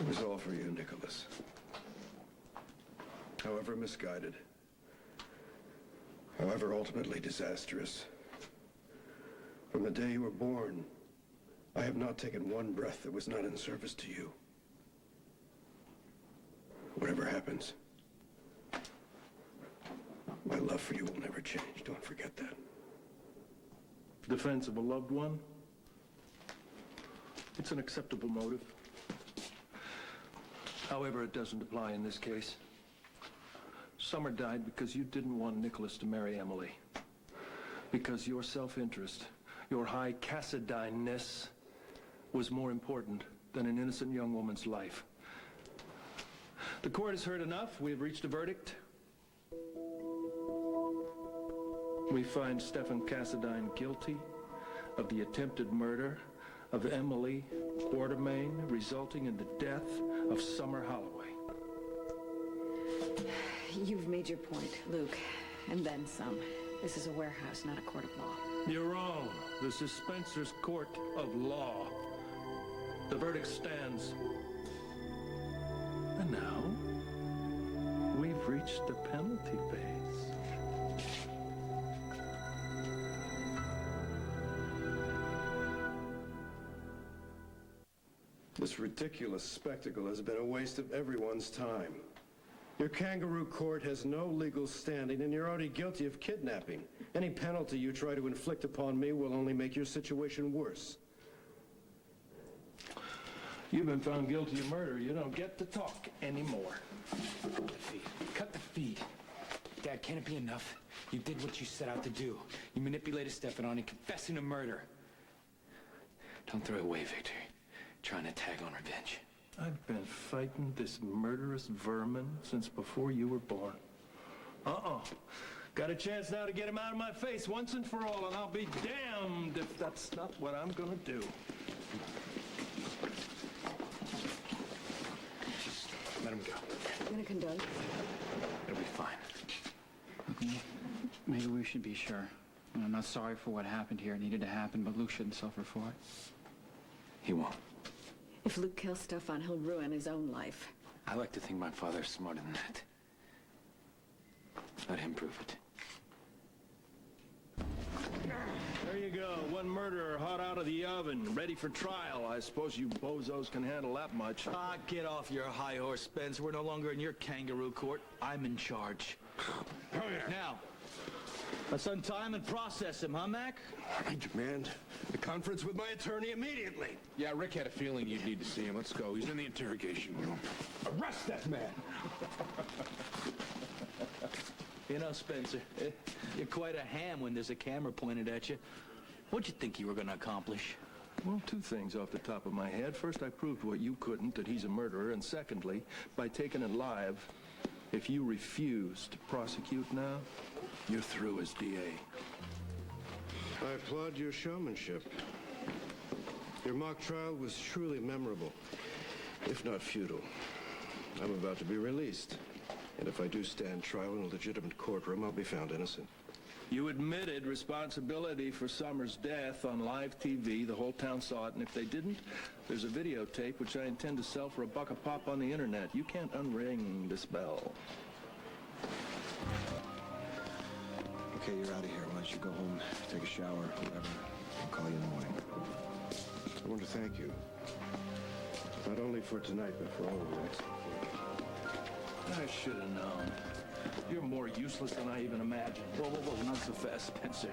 It was all for you, Nicholas. However misguided, however ultimately disastrous, from the day you were born, I have not taken one breath that was not in service to you. Whatever happens, my love for you will never change. Don't forget that. Defense of a loved one? It's an acceptable motive. However, it doesn't apply in this case. Summer died because you didn't want Nicholas to marry Emily. Because your self-interest, your high Cassadine-ness was more important than an innocent young woman's life. The court has heard enough. We have reached a verdict. We find Stefan Cassadine guilty of the attempted murder of Emily Quartermain, resulting in the death of Summer Holloway. You've made your point, Luke, and then some. This is a warehouse, not a court of law. You're wrong. This is Spencer's court of law. The verdict stands. And now, we've reached the penalty phase. This ridiculous spectacle has been a waste of everyone's time. Your kangaroo court has no legal standing, and you're already guilty of kidnapping. Any penalty you try to inflict upon me will only make your situation worse. You've been found guilty of murder. You don't get to talk anymore. Cut the feed. Cut the feed. Dad, can it be enough? You did what you set out to do. You manipulated Stefan into confessing to murder. Don't throw it away, Victor. Trying to tag on revenge. I've been fighting this murderous vermin since before you were born. Got a chance now to get him out of my face once and for all, and I'll be damned if that's not what I'm gonna do. Just let him go. I'm gonna condone. It'll be fine. Maybe we should be sure. I'm not sorry for what happened here. It needed to happen, but Luke shouldn't suffer for it. He won't. If Luke kills Stefan, he'll ruin his own life. I like to think my father's smarter than that. Let him prove it. There you go. One murderer hot out of the oven, ready for trial. I suppose you bozos can handle that much. Ah, get off your high horse, Spence. We're no longer in your kangaroo court. I'm in charge. Now, let's untie and process him, huh, Mac? I demand a conference with my attorney immediately. Yeah, Rick had a feeling you'd need to see him. Let's go. He's in the interrogation room. Arrest that man! You know, Spencer, you're quite a ham when there's a camera pointed at you. What'd you think you were going to accomplish? Well, two things off the top of my head. First, I proved what you couldn't, that he's a murderer. And secondly, by taking it live, if you refuse to prosecute now, you're through as DA. I applaud your showmanship. Your mock trial was truly memorable, if not futile. I'm about to be released. And if I do stand trial in a legitimate courtroom, I'll be found innocent. You admitted responsibility for Summer's death on live TV. The whole town saw it, and if they didn't, there's a videotape which I intend to sell for $1 a pop on the internet. You can't unring this bell. Okay, you're out of here. Why don't you go home, take a shower, whatever. I'll call you in the morning. I want to thank you. Not only for tonight, but for all of your excellent work. I should have known. You're more useless than I even imagined. Whoa, whoa, whoa, not so fast, Spencer.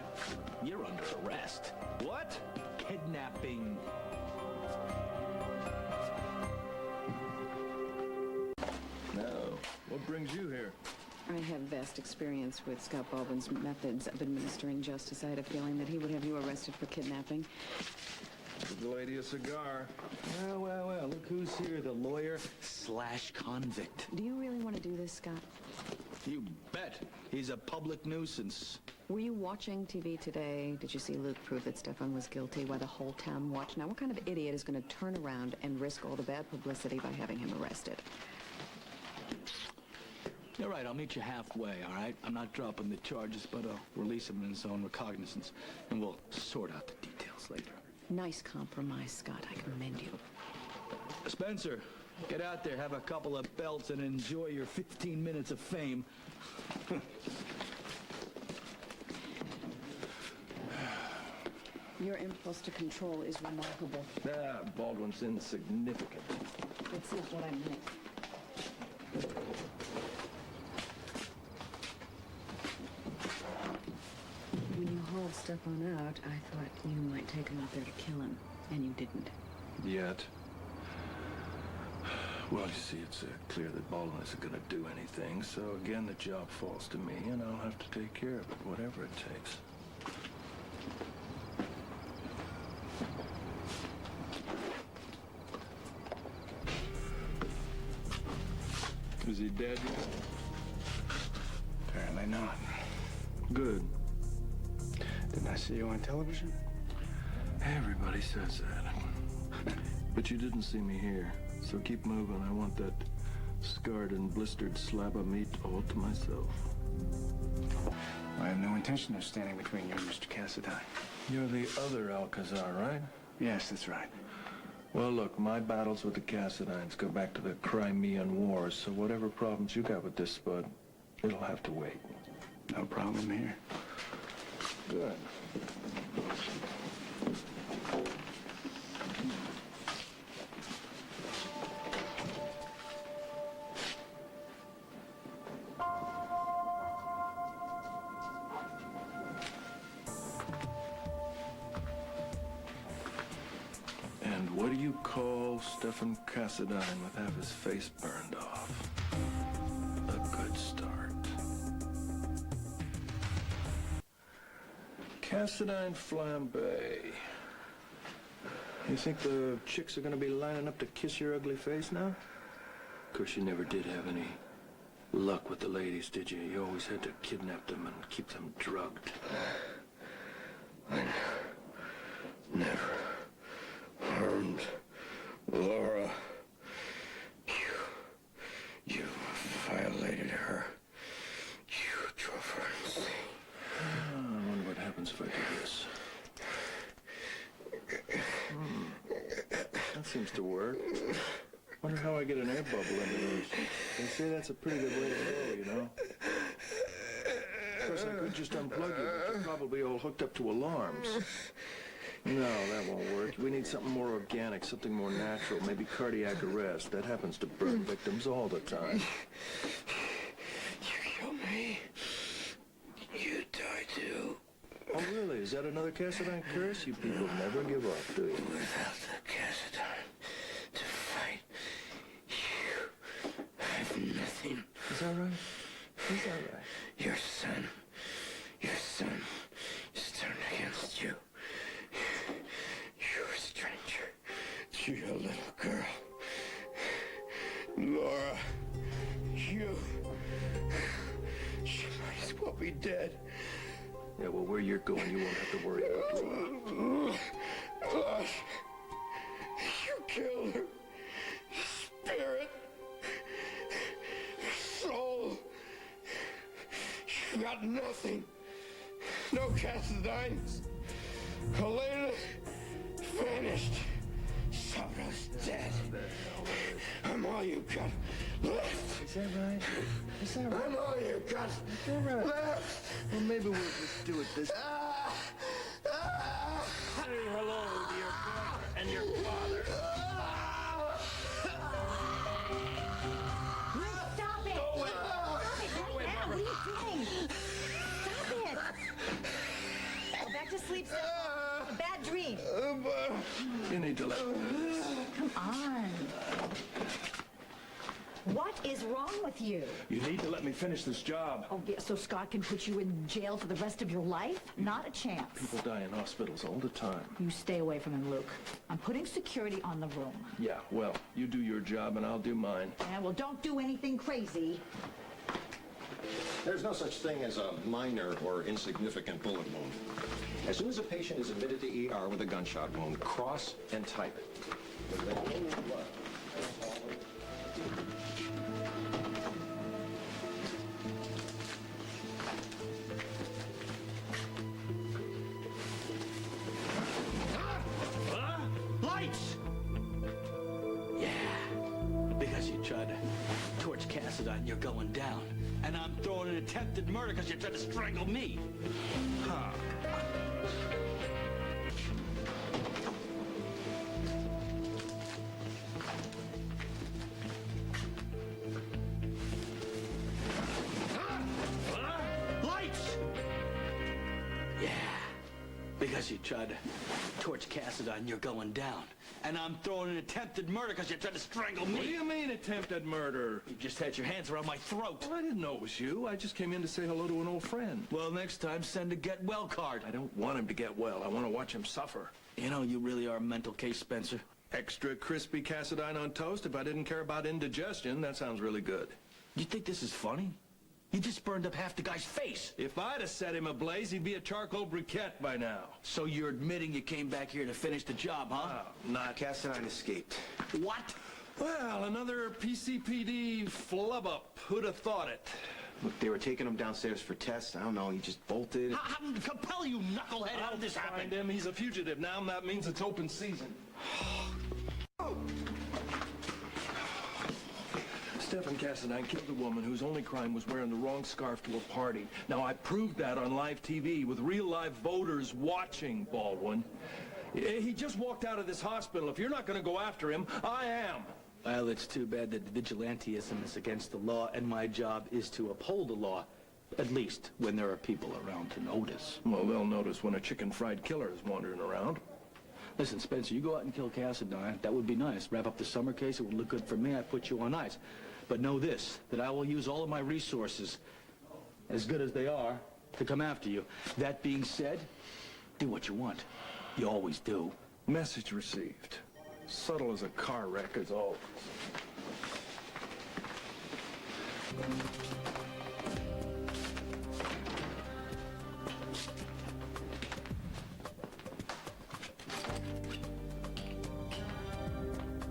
You're under arrest. What? Kidnapping. No. What brings you here? I have vast experience with Scott Baldwin's methods of administering justice. I had a feeling that he would have you arrested for kidnapping. Give the lady a cigar. Well, well, well, look who's here, the lawyer/convict. Do you really want to do this, Scott? You bet. He's a public nuisance. Were you watching TV today? Did you see Luke prove that Stefan was guilty while the whole town watched? Now, what kind of idiot is going to turn around and risk all the bad publicity by having him arrested? You're right, I'll meet you halfway, all right? I'm not dropping the charges, but I'll release him in his own recognizance, and we'll sort out the details later. Nice compromise, Scott. I commend you. Spencer, Get out there, have a couple of belts, and enjoy your 15 minutes of fame. Your impulse to control is remarkable. Baldwin's insignificant. That's not what I meant. When you hauled Stefan out, I thought you might take him out there to kill him, and you didn't. Yet. Well, you see, it's clear that Baldwin isn't going to do anything, so again, the job falls to me, and I'll have to take care of it, whatever it takes. Is he dead yet? Apparently not. Good. Didn't I see you on television? Everybody says that. But you didn't see me here, so keep moving. I want that scarred and blistered slab of meat all to myself. I have no intention of standing between you and Mr. Cassadine. You're the other Alcazar, right? Yes, that's right. Well, look, my battles with the Cassadines go back to the Crimean Wars, so whatever problems you got with this spud, it'll have to wait. No problem here. Good. And what do you call Stefan Cassadine with half his face burned off? A good start. Cassadine flambe. You think the chicks are gonna be lining up to kiss your ugly face now? Of course, you never did have any luck with the ladies, did you? You always had to kidnap them and keep them drugged. I never harmed Laura. You violated her. You drove her insane. I wonder what happens if I do this. That seems to work. Wonder how I get an air bubble into those. They say that's a pretty good way to go, you know? Of course, I could just unplug you, but you're probably all hooked up to alarms. No, that won't work. We need something more organic, something more natural, maybe cardiac arrest. That happens to burn victims all the time. You kill me, you die too. Oh, really? Is that another Cassadine curse? You people never give up, do you? Without the Cassadine to fight, you have nothing. Is that right? Is that right? Your son is turned against you. You're a stranger to your little girl. Laura, she might as well be dead. Yeah, well, where you're going, you won't have to worry about Laura. You killed her. Spirit. Soul. You got nothing. No Cassadines. Helena vanished. Sabra's dead. I'm all you got left. Is that right? Is that right? I'm all you got left. Well, maybe we'll just do it this Say hello to your brother and your father. Stop it! Go away. Stop it! Go away, Now, Barbara. what are you doing? Stop it! Go back to sleep, Stefan. A bad dream. You need to let me do this. Come on. What is wrong with you? You need to let me finish this job. Oh, yeah, so Scott can put you in jail for the rest of your life? Not a chance. People die in hospitals all the time. You stay away from him, Luke. I'm putting security on the room. Yeah, well, you do your job and I'll do mine. Yeah, well, don't do anything crazy. There's no such thing as a minor or insignificant bullet wound. As soon as a patient is admitted to ER with a gunshot wound, cross and type it. With the only blood. Lights! Yeah. Cassadine, you're going down. And I'm throwing an attempted murder because you tried to strangle me. Huh. Lights! Yeah. Because you tried to torch Cassadine, you're going down. And I'm throwing an attempted murder because you tried to strangle me. What do you mean, attempted murder? You just had your hands around my throat. Well, I didn't know it was you. I just came in to say hello to an old friend. Well, next time, send a get well card. I don't want him to get well. I want to watch him suffer. You know, you really are a mental case, Spencer. Extra crispy Cassadine on toast. If I didn't care about indigestion, that sounds really good. You think this is funny? You just burned up half the guy's face. If I'd have set him ablaze, he'd be a charcoal briquette by now. So you're admitting you came back here to finish the job, huh? Not. Cassadine escaped. What? Well, another PCPD flub-up. Who'd have thought it? Look, they were taking him downstairs for tests. I don't know, he just bolted. How compel you, knucklehead? How did this happen? Find him. He's a fugitive now, and that means it's open season. Stefan Cassadine killed a woman whose only crime was wearing the wrong scarf to a party. Now, I proved that on live TV with real live voters watching, Baldwin. He just walked out of this hospital. If you're not going to go after him, I am. Well, it's too bad that vigilantism is against the law, and my job is to uphold the law, at least when there are people around to notice. Well, they'll notice when a chicken fried killer is wandering around. Listen, Spencer, you go out and kill Cassadine. That would be nice. Wrap up the summer case. It would look good for me. I put you on ice. But know this, that I will use all of my resources, as good as they are, to come after you. That being said, do what you want. You always do. Message received. Subtle as a car wreck, as always.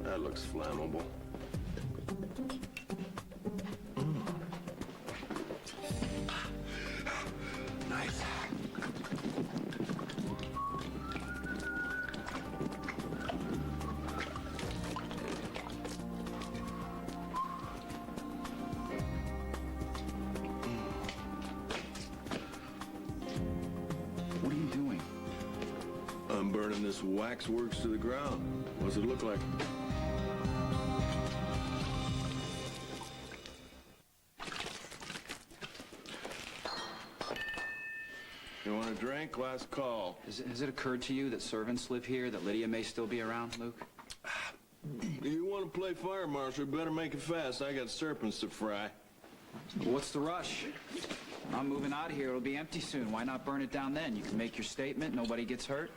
That looks flammable. Nice. What are you doing? I'm burning this waxworks to the ground. What's it look like? You want a drink? Last call. Has it occurred to you that servants live here, that Lydia may still be around, Luke? You want to play fire marshal, better make it fast. I got serpents to fry. What's the rush? I'm moving out of here. It'll be empty soon. Why not burn it down then? You can make your statement. Nobody gets hurt.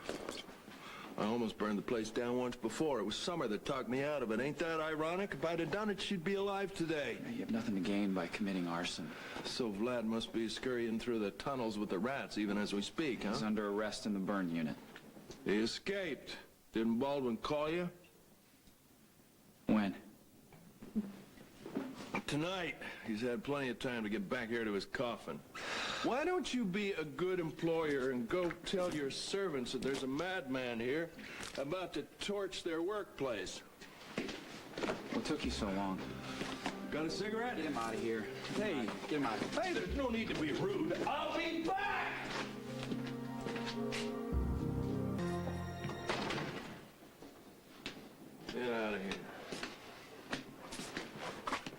I almost burned the place down once before. It was Summer that talked me out of it. Ain't that ironic? If I'd have done it, she'd be alive today. You have nothing to gain by committing arson. So Vlad must be scurrying through the tunnels with the rats even as we speak, huh? He's under arrest in the burn unit. He escaped. Didn't Baldwin call you? When? Tonight. He's had plenty of time to get back here to his coffin. Why don't you be a good employer and go tell your servants that there's a madman here about to torch their workplace? What took you so long? Got a cigarette? Get him out of here. Hey, Get him out of here. hey, there's no need to be rude. I'll be back! Get out of here.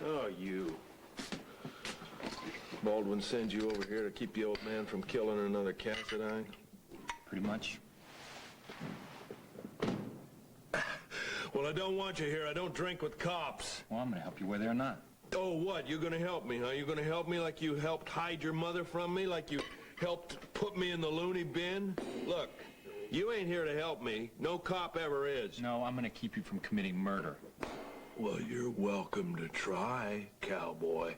Oh, you. Baldwin sends you over here to keep the old man from killing another Cassadine? Pretty much. Well, I don't want you here. I don't drink with cops. Well, I'm going to help you whether or not. Oh, what? You're gonna help me, huh? You're gonna help me like you helped hide your mother from me? Like you helped put me in the loony bin? Look, you ain't here to help me. No cop ever is. No, I'm going to keep you from committing murder. Well, you're welcome to try, cowboy.